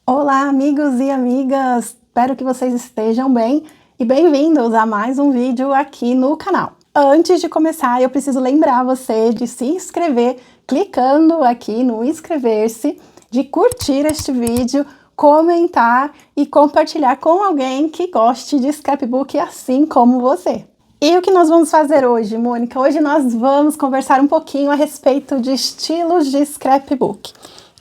Olá, amigos e amigas! Espero que vocês estejam bem e bem-vindos a mais um vídeo aqui no canal. Antes de começar, eu preciso lembrar você de se inscrever clicando aqui no inscrever-se, de curtir este vídeo, comentar e compartilhar com alguém que goste de scrapbook assim como você. E o que nós vamos fazer hoje, Mônica? Hoje nós vamos conversar um pouquinho a respeito de estilos de scrapbook.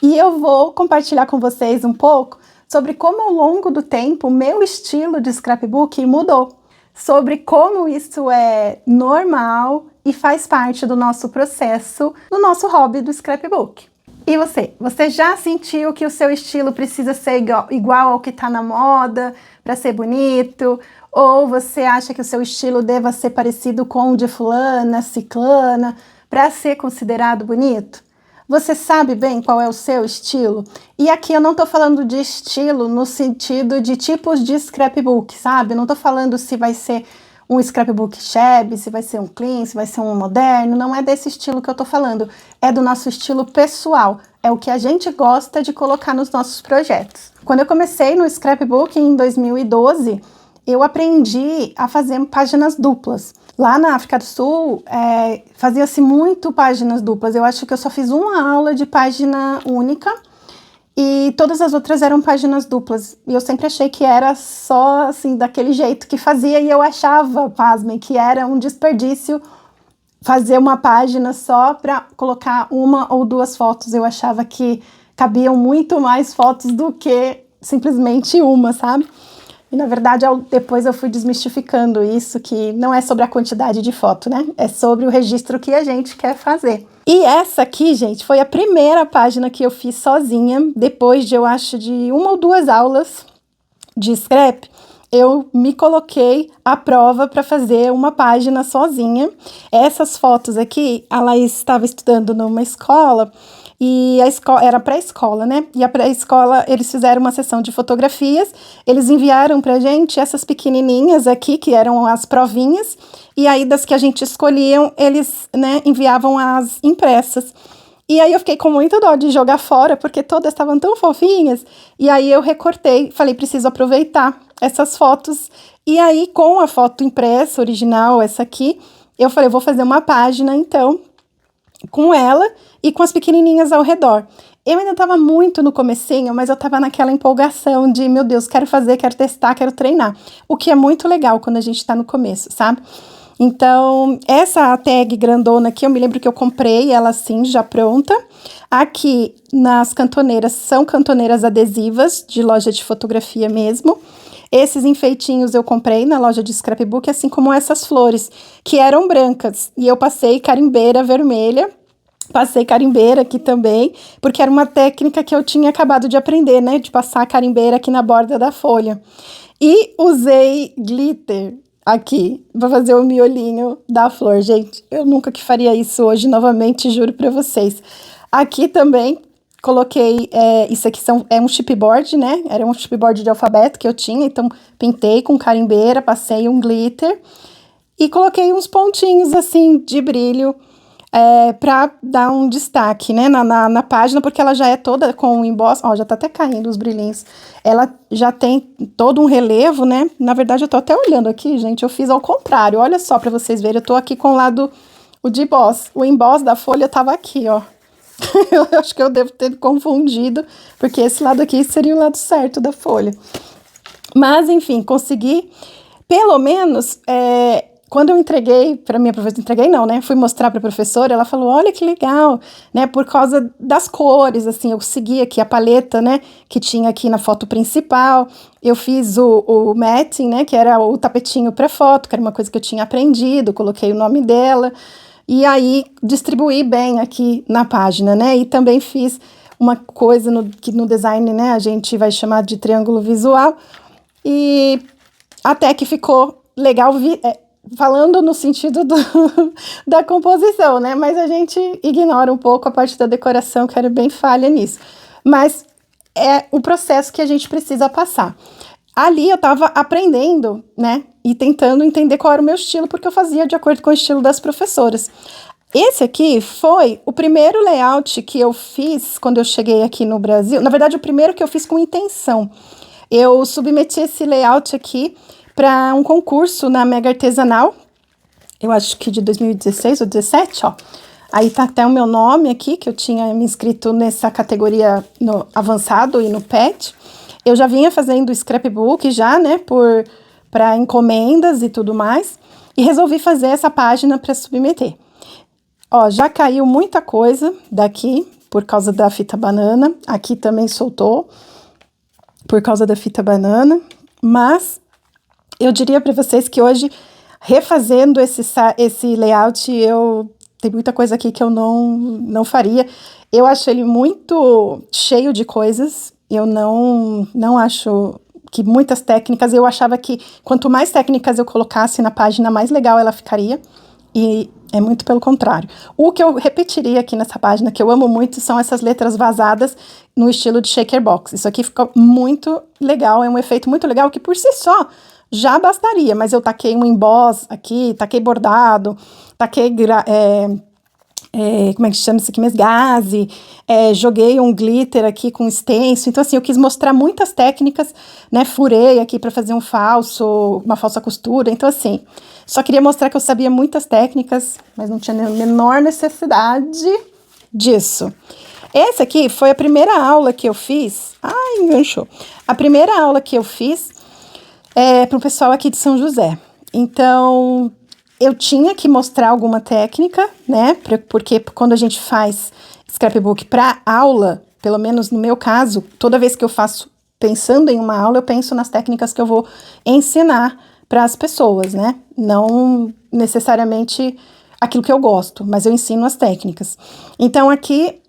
E eu vou compartilhar com vocês um pouco sobre como ao longo do tempo o meu estilo de scrapbook mudou, sobre como isso é normal e faz parte do nosso processo, do nosso hobby do scrapbook. E você já sentiu que o seu estilo precisa ser igual ao que está na moda para ser bonito? Ou você acha que o seu estilo deva ser parecido com o de fulana, ciclana, para ser considerado bonito? Você sabe bem qual é o seu estilo? E aqui eu não estou falando de estilo no sentido de tipos de scrapbook, sabe? Não estou falando se vai ser um scrapbook shabby, se vai ser um clean, se vai ser um moderno. Não é desse estilo que eu estou falando. É do nosso estilo pessoal. É o que a gente gosta de colocar nos nossos projetos. Quando eu comecei no scrapbook em 2012, eu aprendi a fazer páginas duplas. Lá na África do Sul, fazia-se muito páginas duplas. Eu acho que eu só fiz uma aula de página única e todas as outras eram páginas duplas. E eu sempre achei que era só assim, daquele jeito que fazia, e eu achava, pasmem, que era um desperdício fazer uma página só para colocar uma ou duas fotos. Eu achava que cabiam muito mais fotos do que simplesmente uma, sabe? E, na verdade, depois eu fui desmistificando isso, que não é sobre a quantidade de foto, né? É sobre o registro que a gente quer fazer. E essa aqui, gente, foi a primeira página que eu fiz sozinha, depois de, eu acho, de uma ou duas aulas de scrap, eu me coloquei à prova para fazer uma página sozinha. Essas fotos aqui, a Laís estava estudando numa escola, e a escola era pré-escola, né? E a pré-escola, eles fizeram uma sessão de fotografias, eles enviaram pra gente essas pequenininhas aqui, que eram as provinhas, e aí das que a gente escolhiam, eles, né, enviavam as impressas. E aí eu fiquei com muita dó de jogar fora, porque todas estavam tão fofinhas, e aí eu recortei, falei, preciso aproveitar essas fotos, e aí com a foto impressa, original, essa aqui, eu falei, vou fazer uma página, então, com ela e com as pequenininhas ao redor. Eu ainda estava muito no comecinho, mas eu estava naquela empolgação de, meu Deus, quero fazer, quero testar, quero treinar. O que é muito legal quando a gente está no começo, sabe? Então, essa tag grandona aqui, eu me lembro que eu comprei ela assim, já pronta. Aqui, nas cantoneiras, são cantoneiras adesivas, de loja de fotografia mesmo. Esses enfeitinhos eu comprei na loja de scrapbook, assim como essas flores, que eram brancas. E eu passei carimbeira vermelha, passei carimbeira aqui também, porque era uma técnica que eu tinha acabado de aprender, né? De passar carimbeira aqui na borda da folha. E usei glitter aqui, para fazer o miolinho da flor. Gente, eu nunca que faria isso hoje novamente, juro para vocês. Aqui também coloquei, isso aqui é um chipboard, né? Era um chipboard de alfabeto que eu tinha, então pintei com carimbeira, passei um glitter e coloquei uns pontinhos assim de brilho para dar um destaque, né, na página, porque ela já é toda com o emboss, ó, já tá até caindo os brilhinhos. Ela já tem todo um relevo, né? Na verdade, eu tô até olhando aqui, gente, eu fiz ao contrário. Olha só para vocês verem, eu tô aqui com o de emboss. O emboss da folha tava aqui, ó. Eu acho que eu devo ter confundido, porque esse lado aqui seria o lado certo da folha. Mas, enfim, consegui, pelo menos, quando eu entreguei para minha professora, entreguei não, né? Fui mostrar para a professora, ela falou, olha que legal, né? Por causa das cores, assim, eu segui aqui a paleta, né? Que tinha aqui na foto principal. Eu fiz o matting, né? Que era o tapetinho para foto, que era uma coisa que eu tinha aprendido, coloquei o nome dela. E aí, distribuí bem aqui na página, né? E também fiz uma coisa que no design, né? A gente vai chamar de triângulo visual. E até que ficou legal, falando no sentido da composição, né? Mas a gente ignora um pouco a parte da decoração, que era bem falha nisso. Mas é o processo que a gente precisa passar. Ali eu tava aprendendo, né? E tentando entender qual era o meu estilo, porque eu fazia de acordo com o estilo das professoras. Esse aqui foi o primeiro layout que eu fiz quando eu cheguei aqui no Brasil. Na verdade, o primeiro que eu fiz com intenção. Eu submeti esse layout aqui para um concurso na Mega Artesanal, eu acho que de 2016 ou 2017, ó. Aí tá até o meu nome aqui, que eu tinha me inscrito nessa categoria no avançado e no PET. Eu já vinha fazendo scrapbook já, né, para encomendas e tudo mais, e resolvi fazer essa página para submeter. Ó, já caiu muita coisa daqui por causa da fita banana. Aqui também soltou por causa da fita banana. Mas eu diria para vocês que hoje, refazendo esse layout, tem muita coisa aqui que eu não faria. Eu acho ele muito cheio de coisas. Eu não acho que muitas técnicas... Eu achava que quanto mais técnicas eu colocasse na página, mais legal ela ficaria. E é muito pelo contrário. O que eu repetiria aqui nessa página, que eu amo muito, são essas letras vazadas no estilo de shaker box. Isso aqui ficou muito legal, é um efeito muito legal que por si só já bastaria, mas eu taquei um emboss aqui, taquei bordado, taquei, como é que chama isso aqui mesmo? Gaze, joguei um glitter aqui com stencil. Então assim, eu quis mostrar muitas técnicas, né, furei aqui para fazer uma falsa costura. Então assim, só queria mostrar que eu sabia muitas técnicas, mas não tinha a menor necessidade disso. Esse aqui foi a primeira aula que eu fiz. Ai, enganchou. A primeira aula que eu fiz para o pessoal aqui de São José. Então, eu tinha que mostrar alguma técnica, né? Porque quando a gente faz scrapbook para aula, pelo menos no meu caso, toda vez que eu faço pensando em uma aula, eu penso nas técnicas que eu vou ensinar para as pessoas, né? Não necessariamente aquilo que eu gosto, mas eu ensino as técnicas. Então, aqui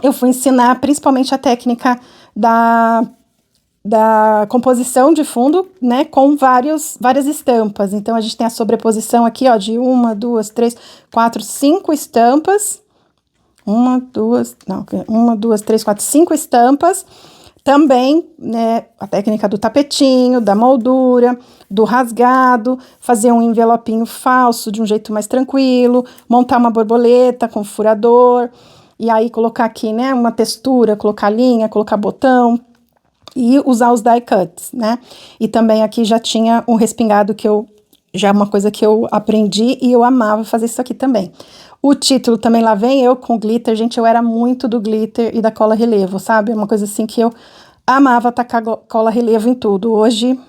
eu fui ensinar principalmente a técnica da composição de fundo, né, com várias estampas. Então, a gente tem a sobreposição aqui, ó, de 1, 2, 3, 4, 5 estampas. 1, 2, 3, 4, 5 estampas. Também, né, a técnica do tapetinho, da moldura, do rasgado, fazer um envelopinho falso de um jeito mais tranquilo, montar uma borboleta com furador, e aí colocar aqui, né, uma textura, colocar linha, colocar botão, e usar os die cuts, né? E também aqui já tinha um respingado já é uma coisa que eu aprendi e eu amava fazer isso aqui também. O título também, lá vem eu com glitter. Gente, eu era muito do glitter e da cola relevo, sabe? É uma coisa assim que eu amava tacar cola relevo em tudo. Hoje,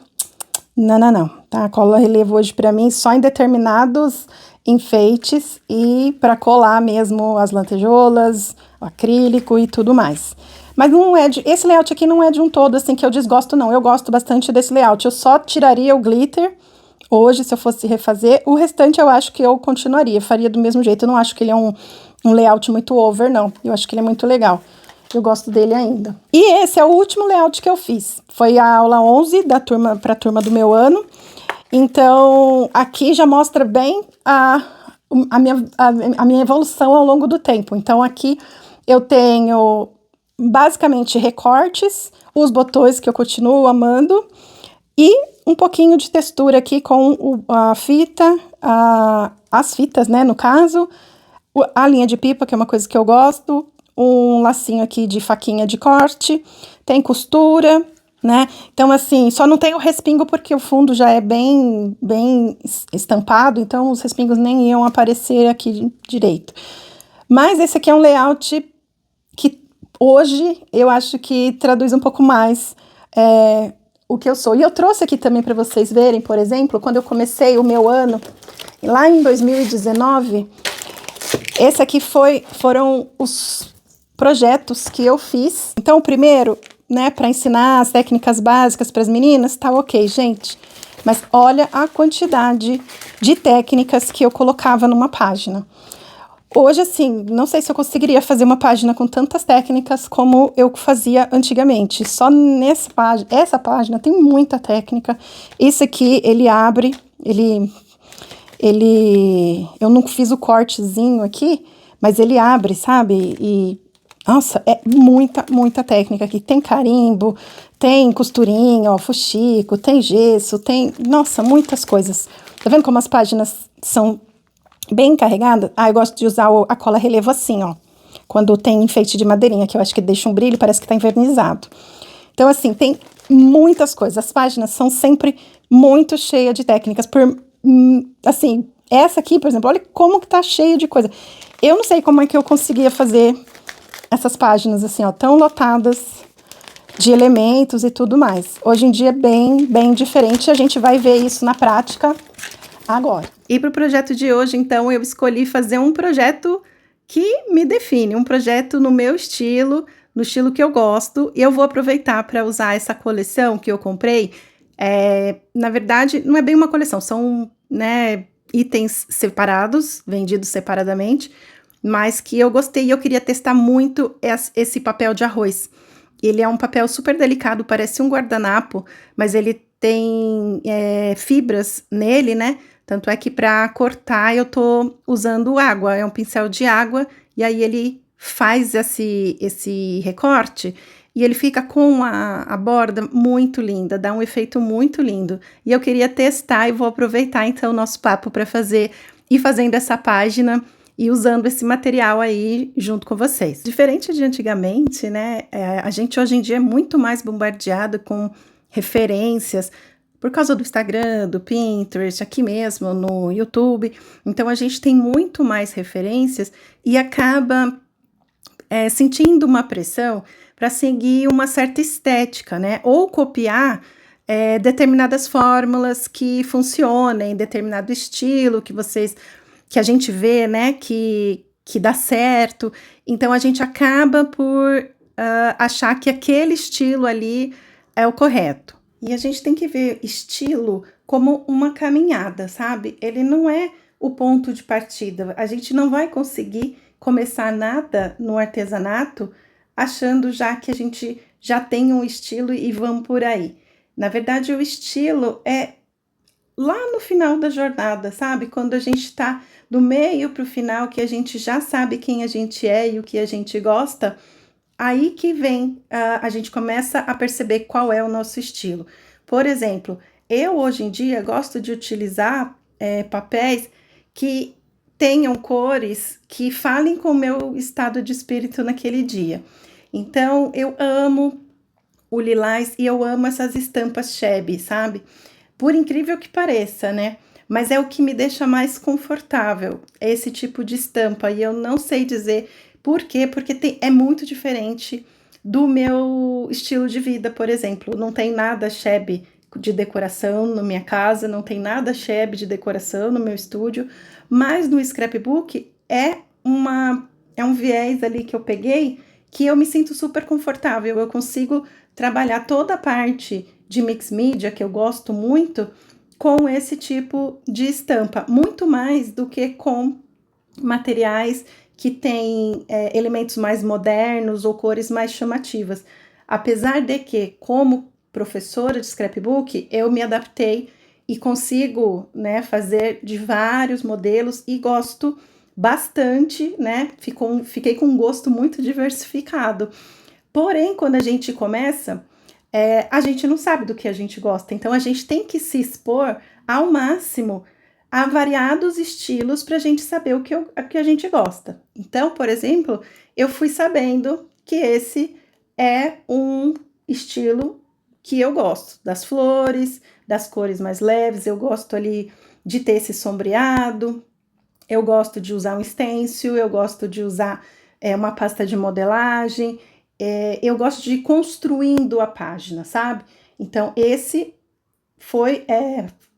não, tá? Cola relevo hoje pra mim só em determinados enfeites e para colar mesmo as lantejoulas, o acrílico e tudo mais. Mas esse layout aqui não é de um todo, assim, que eu desgosto, não. Eu gosto bastante desse layout. Eu só tiraria o glitter hoje, se eu fosse refazer. O restante eu acho que eu continuaria, faria do mesmo jeito. Eu não acho que ele é um layout muito over, não. Eu acho que ele é muito legal. Eu gosto dele ainda. E esse é o último layout que eu fiz. Foi a aula 11 para a turma do meu ano. Então, aqui já mostra bem a minha evolução ao longo do tempo. Então, aqui eu tenho basicamente recortes, os botões que eu continuo amando e um pouquinho de textura aqui com a fita, as fitas, né, no caso, a linha de pipa, que é uma coisa que eu gosto, um lacinho aqui de faquinha de corte, tem costura, né, então assim, só não tem o respingo porque o fundo já é bem estampado, então os respingos nem iam aparecer aqui direito. Mas esse aqui é um layout que hoje eu acho que traduz um pouco mais o que eu sou. E eu trouxe aqui também para vocês verem, por exemplo, quando eu comecei o meu ano, lá em 2019, esse aqui foram os projetos que eu fiz. Então, o primeiro, né, para ensinar as técnicas básicas para as meninas, tá ok, gente. Mas olha a quantidade de técnicas que eu colocava numa página. Hoje, assim, não sei se eu conseguiria fazer uma página com tantas técnicas como eu fazia antigamente. Só essa página tem muita técnica. Esse aqui, ele abre, eu não fiz o cortezinho aqui, mas ele abre, sabe? E, nossa, é muita técnica aqui. Tem carimbo, tem costurinha, ó, fuxico, tem gesso, nossa, muitas coisas. Tá vendo como as páginas são bem carregada, eu gosto de usar a cola relevo assim, ó. Quando tem enfeite de madeirinha, que eu acho que deixa um brilho, parece que tá envernizado. Então, assim, tem muitas coisas. As páginas são sempre muito cheias de técnicas. Assim, essa aqui, por exemplo, olha como que tá cheia de coisa. Eu não sei como é que eu conseguia fazer essas páginas, assim, ó, tão lotadas de elementos e tudo mais. Hoje em dia é bem diferente. A gente vai ver isso na prática agora. E para o projeto de hoje, então, eu escolhi fazer um projeto que me define, um projeto no meu estilo, no estilo que eu gosto, e eu vou aproveitar para usar essa coleção que eu comprei. Na verdade, não é bem uma coleção, são, né, itens separados, vendidos separadamente, mas que eu gostei e eu queria testar muito esse papel de arroz. Ele é um papel super delicado, parece um guardanapo, mas ele tem fibras nele, né? Tanto é que para cortar eu tô usando água, é um pincel de água, e aí ele faz esse recorte e ele fica com a borda muito linda, dá um efeito muito lindo. E eu queria testar e vou aproveitar então o nosso papo para ir fazendo essa página e usando esse material aí junto com vocês. Diferente de antigamente, né? A gente hoje em dia é muito mais bombardeado com referências, por causa do Instagram, do Pinterest, aqui mesmo no YouTube. Então, a gente tem muito mais referências e acaba sentindo uma pressão para seguir uma certa estética, né? Ou copiar determinadas fórmulas que funcionem, determinado estilo que a gente vê, né? Que dá certo. Então, a gente acaba por achar que aquele estilo ali é o correto. E a gente tem que ver estilo como uma caminhada, sabe? Ele não é o ponto de partida. A gente não vai conseguir começar nada no artesanato achando já que a gente já tem um estilo e vamos por aí. Na verdade, o estilo é lá no final da jornada, sabe? Quando a gente tá do meio para o final, que a gente já sabe quem a gente é e o que a gente gosta, aí que vem, a gente começa a perceber qual é o nosso estilo. Por exemplo, eu hoje em dia gosto de utilizar papéis que tenham cores que falem com o meu estado de espírito naquele dia. Então, eu amo o lilás e eu amo essas estampas shabby, sabe? Por incrível que pareça, né? Mas é o que me deixa mais confortável, esse tipo de estampa. E eu não sei dizer por quê, porque é muito diferente do meu estilo de vida, por exemplo. Não tem nada shabby de decoração na minha casa, não tem nada shabby de decoração no meu estúdio, mas no scrapbook é um viés ali que eu peguei que eu me sinto super confortável. Eu consigo trabalhar toda a parte de mix media, que eu gosto muito, com esse tipo de estampa, muito mais do que com materiais que têm elementos mais modernos ou cores mais chamativas. Apesar de que, como professora de scrapbook, eu me adaptei e consigo, né, fazer de vários modelos e gosto bastante, né? Fiquei com um gosto muito diversificado. Porém, quando a gente começa, a gente não sabe do que a gente gosta, então a gente tem que se expor ao máximo a variados estilos para a gente saber o que a gente gosta. Então, por exemplo, eu fui sabendo que esse é um estilo que eu gosto, das flores, das cores mais leves, eu gosto ali de ter esse sombreado, eu gosto de usar um stencil, eu gosto de usar uma pasta de modelagem, eu gosto de ir construindo a página, sabe? Então, esse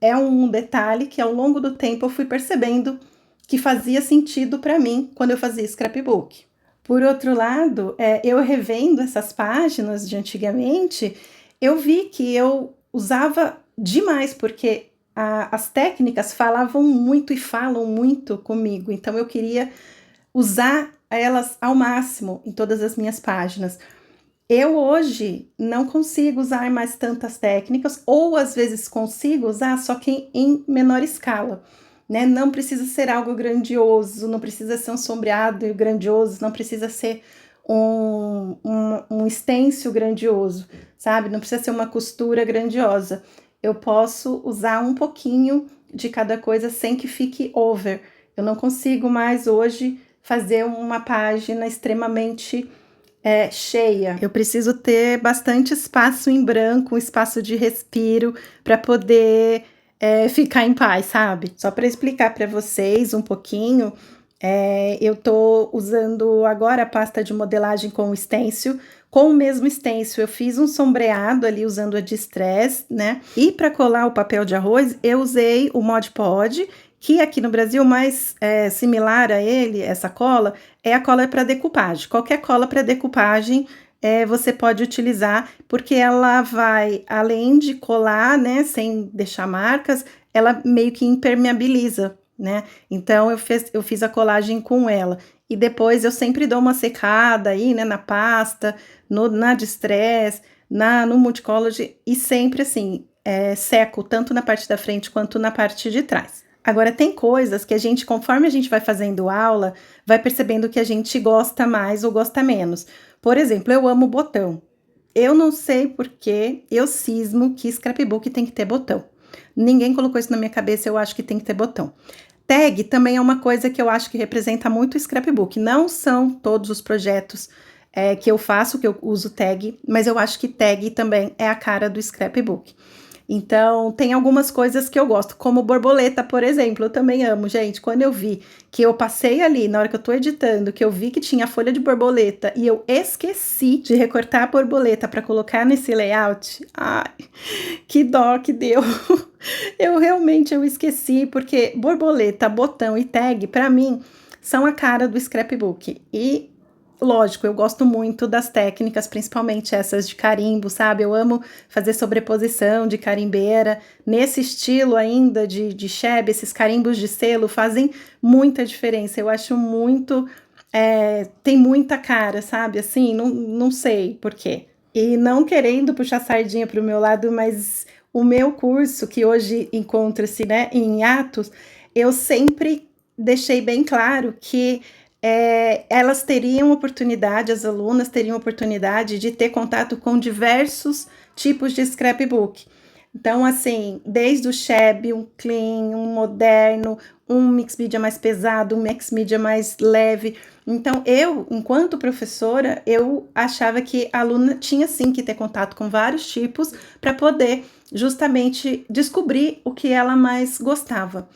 é um detalhe que ao longo do tempo eu fui percebendo que fazia sentido para mim quando eu fazia scrapbook. Por outro lado, eu revendo essas páginas de antigamente, eu vi que eu usava demais, porque as técnicas falavam muito e falam muito comigo, então eu queria usar elas ao máximo em todas as minhas páginas. Eu hoje não consigo usar mais tantas técnicas, ou às vezes consigo usar, só que em menor escala, né? Não precisa ser algo grandioso, não precisa ser um sombreado grandioso, não precisa ser um stencil grandioso, sabe? Não precisa ser uma costura grandiosa. Eu posso usar um pouquinho de cada coisa sem que fique over. Eu não consigo mais hoje fazer uma página extremamente cheia. Eu preciso ter bastante espaço em branco, um espaço de respiro para poder ficar em paz, sabe? Só para explicar para vocês um pouquinho, eu tô usando agora a pasta de modelagem com o stencil. Com o mesmo stencil, eu fiz um sombreado ali usando a Distress, né? E para colar o papel de arroz, eu usei o Mod Podge, que aqui no Brasil mais similar a ele, essa cola, é a cola para decupagem. Qualquer cola para decupagem você pode utilizar, porque ela vai, além de colar, né, sem deixar marcas, ela meio que impermeabiliza, né? Então eu fiz a colagem com ela. E depois eu sempre dou uma secada aí, né, na pasta, na Distress, no Multicology, e sempre assim, seco tanto na parte da frente quanto na parte de trás. Agora, tem coisas que a gente, conforme a gente vai fazendo aula, vai percebendo que a gente gosta mais ou gosta menos. Por exemplo, eu amo botão. Eu não sei porque eu cismo que scrapbook tem que ter botão. Ninguém colocou isso na minha cabeça, eu acho que tem que ter botão. Tag também é uma coisa que eu acho que representa muito o scrapbook. Não são todos os projetos que eu faço, que eu uso tag, mas eu acho que tag também é a cara do scrapbook. Então, tem algumas coisas que eu gosto, como borboleta, por exemplo, eu também amo, gente. Quando eu vi que eu passei ali, na hora que eu tô editando, que eu vi que tinha folha de borboleta e eu esqueci de recortar a borboleta para colocar nesse layout, ai, que dó que deu. Eu esqueci, porque borboleta, botão e tag, para mim, são a cara do scrapbook. E lógico, eu gosto muito das técnicas, principalmente essas de carimbo, sabe? Eu amo fazer sobreposição de carimbeira. Nesse estilo ainda de Cheb, esses carimbos de selo fazem muita diferença. Eu acho muito... tem muita cara, sabe? Assim, não sei por quê. E não querendo puxar sardinha para o meu lado, mas o meu curso, que hoje encontra-se, né, em atos, eu sempre deixei bem claro que elas teriam oportunidade, as alunas teriam oportunidade de ter contato com diversos tipos de scrapbook. Então, assim, desde o Cheb, um clean, um moderno, um mix media mais pesado, um mix media mais leve. Então, eu, enquanto professora, eu achava que a aluna tinha sim que ter contato com vários tipos para poder justamente descobrir o que ela mais gostava.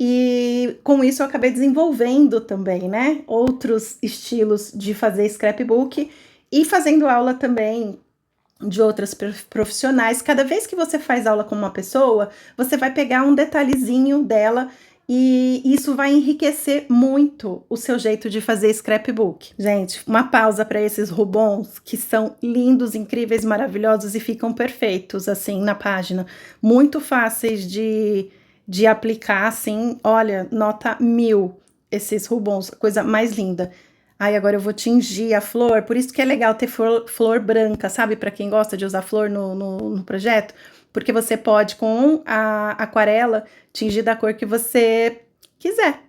E com isso eu acabei desenvolvendo também, né, outros estilos de fazer scrapbook e fazendo aula também de outras profissionais. Cada vez que você faz aula com uma pessoa, você vai pegar um detalhezinho dela e isso vai enriquecer muito o seu jeito de fazer scrapbook. Gente, uma pausa para esses rubons que são lindos, incríveis, maravilhosos e ficam perfeitos assim na página. Muito fáceis de aplicar, assim, olha, nota 1000 esses rubons, coisa mais linda. Aí agora eu vou tingir a flor, por isso que é legal ter flor branca, sabe? Para quem gosta de usar flor no projeto, porque você pode, com a aquarela, tingir da cor que você quiser.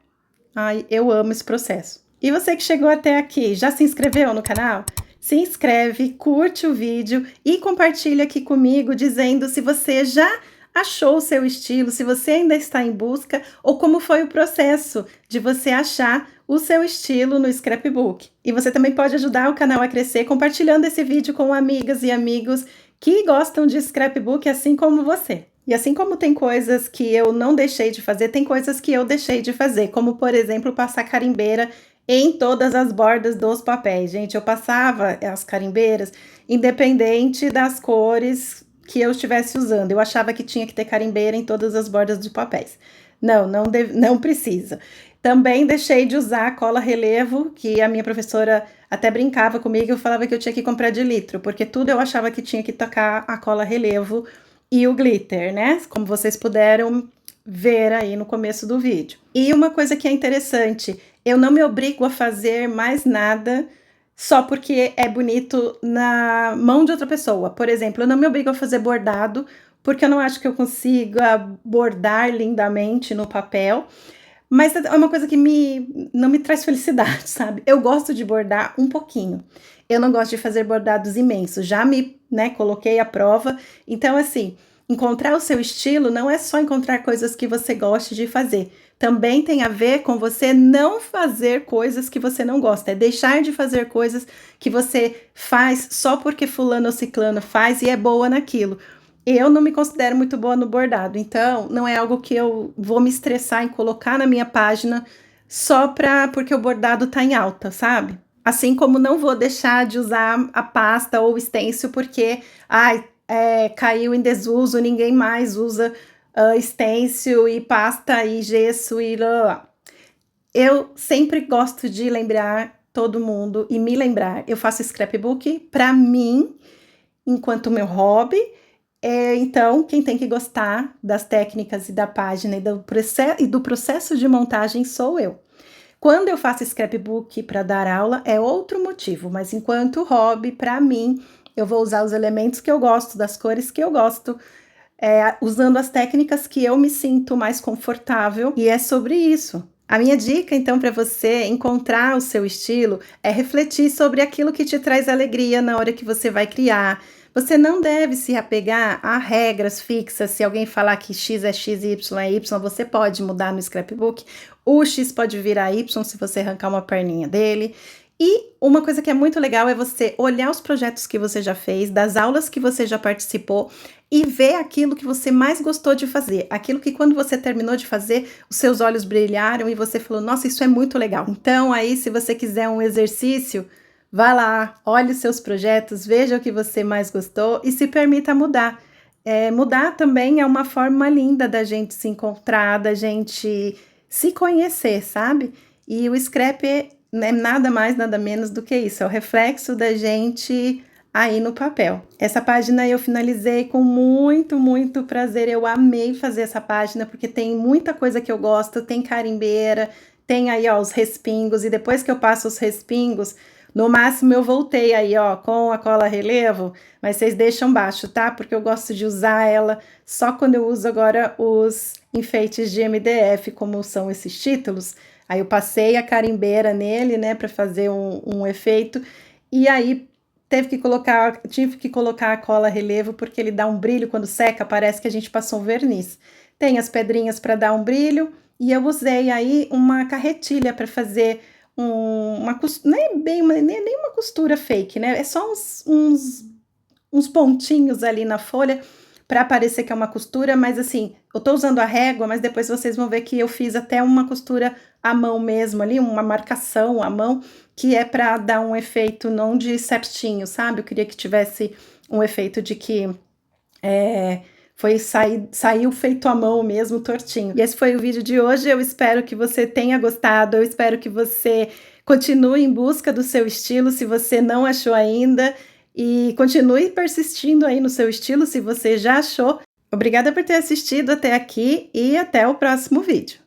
Ai, eu amo esse processo. E você que chegou até aqui, já se inscreveu no canal? Se inscreve, curte o vídeo e compartilha aqui comigo dizendo se você já achou o seu estilo, se você ainda está em busca ou como foi o processo de você achar o seu estilo no scrapbook. E você também pode ajudar o canal a crescer compartilhando esse vídeo com amigas e amigos que gostam de scrapbook assim como você. E assim como tem coisas que eu não deixei de fazer, tem coisas que eu deixei de fazer, como por exemplo passar carimbeira em todas as bordas dos papéis. Gente, eu passava as carimbeiras independente das cores que eu estivesse usando. Eu achava que tinha que ter carimbeira em todas as bordas dos papéis. Não precisa. Também deixei de usar a cola relevo, que a minha professora até brincava comigo, eu falava que eu tinha que comprar de litro, porque tudo eu achava que tinha que tocar a cola relevo e o glitter, né? Como vocês puderam ver aí no começo do vídeo. E uma coisa que é interessante, eu não me obrigo a fazer mais nada só porque é bonito na mão de outra pessoa. Por exemplo, eu não me obrigo a fazer bordado, porque eu não acho que eu consiga bordar lindamente no papel, mas é uma coisa que não me traz felicidade, sabe? Eu gosto de bordar um pouquinho. Eu não gosto de fazer bordados imensos. Já coloquei à prova. Então, assim, encontrar o seu estilo não é só encontrar coisas que você goste de fazer. também tem a ver com você não fazer coisas que você não gosta, é deixar de fazer coisas que você faz só porque fulano ou ciclano faz e é boa naquilo. Eu não me considero muito boa no bordado, então não é algo que eu vou me estressar em colocar na minha página só porque o bordado tá em alta, sabe? Assim como não vou deixar de usar a pasta ou o stencil porque, caiu em desuso, ninguém mais usa stencil e pasta e gesso e lá. Eu sempre gosto de lembrar todo mundo e me lembrar. Eu faço scrapbook para mim, enquanto meu hobby. Então, quem tem que gostar das técnicas e da página e do processo de montagem sou eu. Quando eu faço scrapbook para dar aula é outro motivo, mas enquanto hobby, para mim, eu vou usar os elementos que eu gosto, das cores que eu gosto, usando as técnicas que eu me sinto mais confortável, e é sobre isso. A minha dica, então, para você encontrar o seu estilo é refletir sobre aquilo que te traz alegria na hora que você vai criar. Você não deve se apegar a regras fixas. Se alguém falar que X é X e Y é Y, você pode mudar no scrapbook. O X pode virar Y se você arrancar uma perninha dele. E uma coisa que é muito legal é você olhar os projetos que você já fez, das aulas que você já participou e ver aquilo que você mais gostou de fazer. Aquilo que quando você terminou de fazer, os seus olhos brilharam e você falou, nossa, isso é muito legal. Então aí, se você quiser um exercício, vá lá, olhe os seus projetos, veja o que você mais gostou e se permita mudar. Mudar também é uma forma linda da gente se encontrar, da gente se conhecer, sabe? E o scrap é nada mais, nada menos do que isso, é o reflexo da gente aí no papel. Essa página eu finalizei com muito, muito prazer, eu amei fazer essa página, porque tem muita coisa que eu gosto, tem carimbeira, tem aí, ó, os respingos, e depois que eu passo os respingos, no máximo eu voltei aí, ó, com a cola relevo, mas vocês deixam baixo, tá? Porque eu gosto de usar ela só quando eu uso agora os enfeites de MDF, como são esses títulos. Aí eu passei a carimbeira nele, né, para fazer um efeito, e aí tive que colocar a cola relevo, porque ele dá um brilho quando seca, parece que a gente passou um verniz. Tem as pedrinhas para dar um brilho, e eu usei aí uma carretilha para fazer uma costura, nem uma costura fake, né? É só uns pontinhos ali na folha para parecer que é uma costura, mas assim, eu tô usando a régua, mas depois vocês vão ver que eu fiz até uma costura à mão mesmo ali, uma marcação à mão, que é para dar um efeito não de certinho, sabe? Eu queria que tivesse um efeito de que saiu feito à mão mesmo, tortinho. E esse foi o vídeo de hoje, eu espero que você tenha gostado, eu espero que você continue em busca do seu estilo, se você não achou ainda, e continue persistindo aí no seu estilo, se você já achou. Obrigada por ter assistido até aqui e até o próximo vídeo.